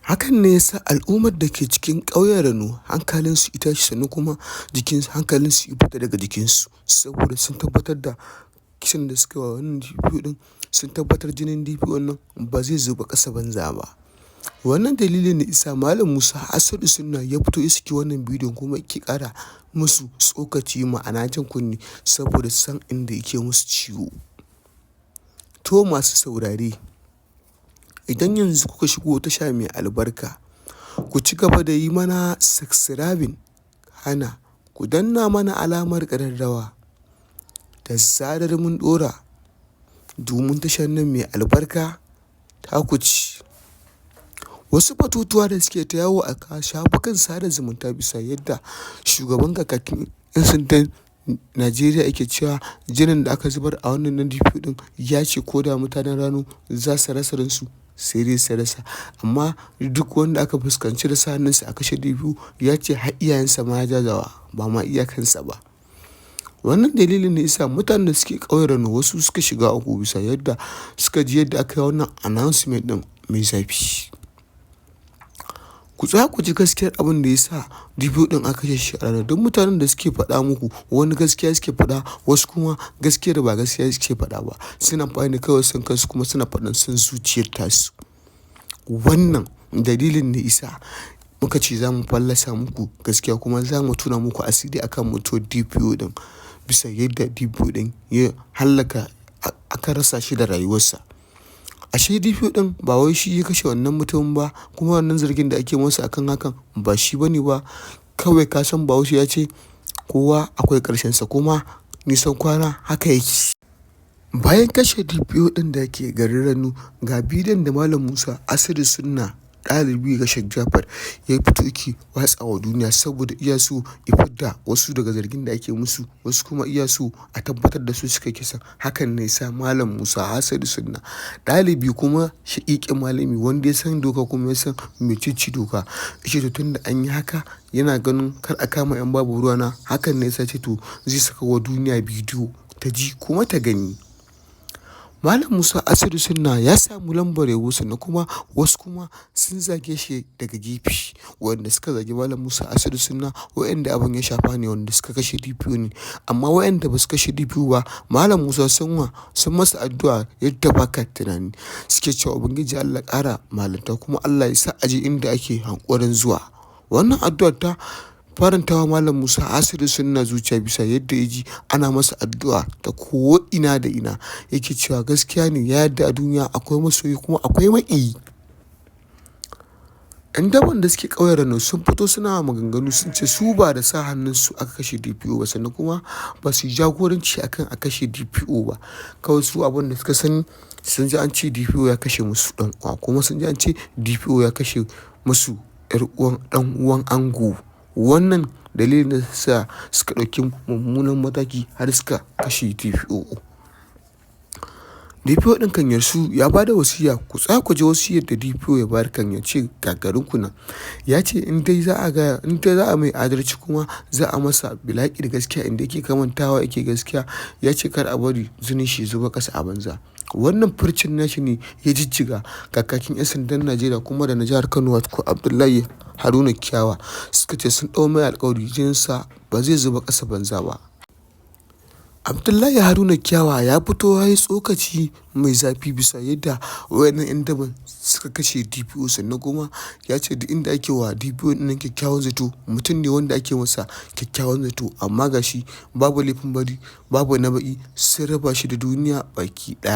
Hakan ne ya sa al'ummar da ke cikin ƙauyen Rano hankalinsu ya tashi, sannan kuma hankalinsu ya fita daga jikinsu, saboda sun tabbatar da kisan da suka yi wa wannan DPO ɗin, sun tabbatar jinin DPO nan ba zai zuba ƙasa banza ba. Wannan dalilin ne isa Malam Musa Asadu Sunna ya fito ya saki wannan bidiyon, kuma yake ƙara musu tsokaci, ma'ana jan kunne, saboda san inda yake musu ciwo. To masu saurare, idan yanzu kuka shigo tasha mai albarka, ku ci gaba da yi mana subscribing, hana ku danna mana alamar ƙararrawa da zarar mun ɗora, domin tashar nan mai albarka ta ku ci. Wasu batutuwa da suke ta yawo a shafukan sada zumunta bisa yadda shugaban kakakin 'yan sandan Najeriya yake cewa jinin da aka zubar a wannan nan DPO ɗin, ya ce ko da mutanen Rano za su rasa ransu sai dai su rasa, amma duk wanda aka fuskanci da sa hannunsa a kashe DPO, ya ce har iyayensa ma ya jazawa, ba ma iyakansa ba. Wannan dalilin ne yasa mutanen da suke ƙauyen Rano wasu suka shiga uku bisa yadda suka ji yadda aka yi wannan announcement ɗin mai zafi. Ku tsaya ku ji gaskiyar abin da ya sa DPO ɗin aka kashe shi a Rano. Don mutanen da suke faɗa muku wani gaskiya suke faɗa, wasu kuma gaskiyar ba gaskiya suke faɗa ba, suna amfani da kawai son kansu, kuma suna faɗan son zuciyar tasu. Wannan dalilin ne isa muka ce za mu fallasa muku gaskiya, kuma za mu tuna muku asiri akan mutuwar DPO ɗin, bisa yadda DPO ɗin ya hallaka, aka rasa shi da rayuwarsa. Ashe DPO ɗin ba wai shi ya kashe wannan mutumin ba, kuma wannan zargin da ake masa akan hakan ba shi bane ba. Kawai ka san Bahaushe ya ce kowa akwai ƙarshensa, kuma nisan kwana haka yake. Bayan kashe DPO ɗin da ke garin Rano, ga bidiyon da Malam Musa Asadu Sunna, ɗalibi ga Sheikh Jafar, ya fito yake watsa wa duniya, saboda iya so ya fidda wasu daga zargin da ake musu, wasu kuma iya so a tabbatar da su suka kisan. Hakan ne sa Malam Musa Asadu Sunna, ɗalibi kuma shaƙiƙin malami wanda ya san doka kuma ya san mecece doka, yace to tunda an yi haka, yana ganin kar a kama 'yan babu ruwana. Hakan ne yasa ce to zai saka wa duniya bidiyo ta ji kuma ta gani. Malam Musa Asadu Sunna ya samu lambar yabo, sannan kuma wasu kuma sun zage shi daga gefe. Wanda suka zagi Malam Musa Asadu Sunna, wayanda abin ya shafa ne, wanda suka kashe DPO ne. Amma wayanda ba su kashe DPO ba, Malam Musa sun masa addu'a yadda ba ka tunani. Suke cewa Ubangiji Allah ƙara malanta, kuma Allah ya sa aje inda ake hankorin zuwa. Wannan addu'ar ta farantawa Malam Musa Asadu Sunna zuciya, bisa yadda ya ji ana masa addu'a ta ko ina da ina. Yake cewa gaskiya ne ya yadda a duniya akwai masoyi kuma akwai maƙiyi. 'Yan daban da suke ƙauyen Rano sun fito suna maganganu, sun ce su ba da sa hannunsu aka kashe DPO ba, sannan kuma ba su yi jagoranci akan a kashe DPO ba. Kawai su abin da suka sani, sun ji an ce DPO ya kashe musu ɗan uwa, kuma sun ji an ce DPO ya kashe musu ɗan uwan ango. Wannan dalilin da sa suka ɗauki mummunan mataki har suka kashe DPO. DPO ɗin kan yarsu ya ba da wasiya, ku tsaya ku ji wasiyar da DPO ya bayar kan ya ce gagarinku nan. Ya ce in dai za a mai adalci, kuma za a masa bilaƙi da gaskiya, inda yake kamantawa yake gaskiya, ya ce kar a bari jinin shi zuba ƙasa a banza. Wannan furcin nashi ne ya jijjiga kakakin 'yan sandan Najeriya kuma da na jihar Kano, wato Abdullahi Haruna Kiyawa. Suka ce sun ɗau mai alƙawari jininsa ba zai zuba ƙasa banza ba. Abdullahi Haruna Kiyawa ya fito ya yi tsokaci mai zafi bisa yadda wayannan 'yan daban suka kashe DPO, sannan kuma ya ce duk inda ake wa DPO ɗin kyakkyawan zato, mutum ne wanda ake masa kyakkyawan zato, amma gashi babu laifin bari babu na baƙi, sun raba shi da duniya baki ɗaya.